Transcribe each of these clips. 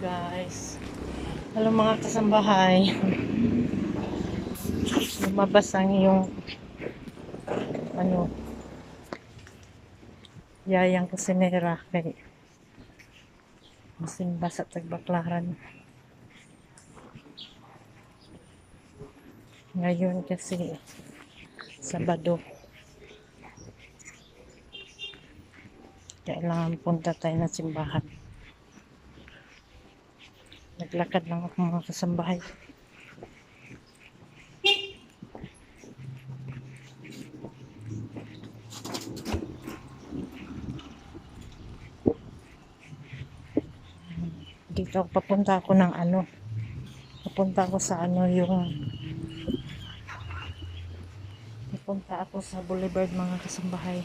Guys, hello mga kasambahay. Lumabas ang iyong yayang kusinera kay masimba sa Tagbaklaran ngayon kasi Sabado. Kailangan punta tayo ng simbahan. Naglakad lang ako mga kasambahay. Dito papunta ako ng papunta ako sa papunta ako sa Boulevard mga kasambahay.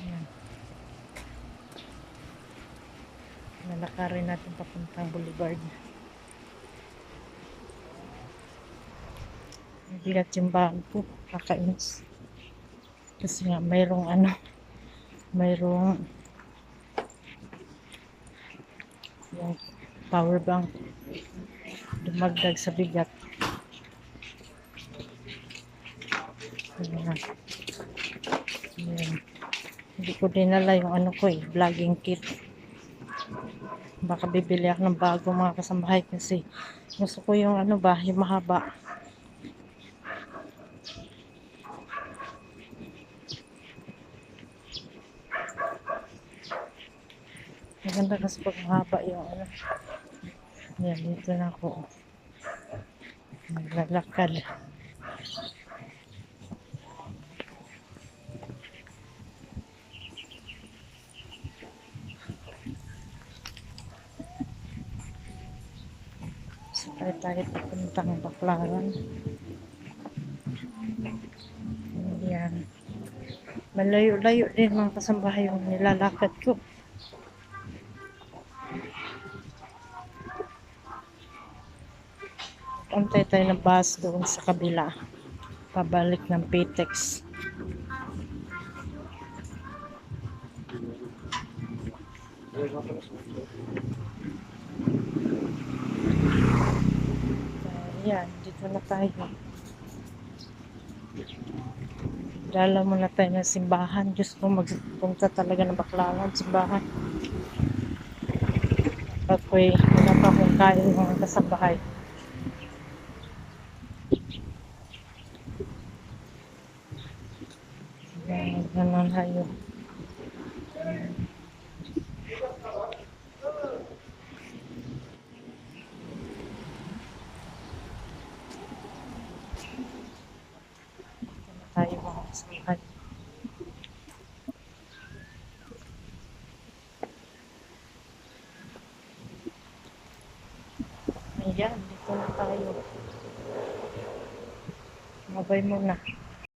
Ayan. Nalakarin natin papuntang Boulevard. Hindi na simbahan po, kakainis. Kasi nga mayroong yung power bank dumagdag sa bigat. Ayan. Hindi ko dinala yung vlogging kit. Baka bibili ako ng bago mga kasambahay kasi gusto ko yung yung mahaba. Maganda kasi pag mahaba yung Ayan, dito na ako. Naglalakad. Sakay tayo papuntang Baklaran. Ayan. Malayo-layo din mga kasambahay yung nilalakad ko. Antay tayo ng bus doon sa kabila. Pabalik ng Pitex. Ayan, dito na tayo. Dala muna tayo ng simbahan. Diyos ko, magpunta talaga ng Baklaran, simbahan. Ako'y wala pa akong kain mga kasambahay. Ganun tayo. Tayo mga kasambahay. Ayan, dito na tayo. Mabay muna.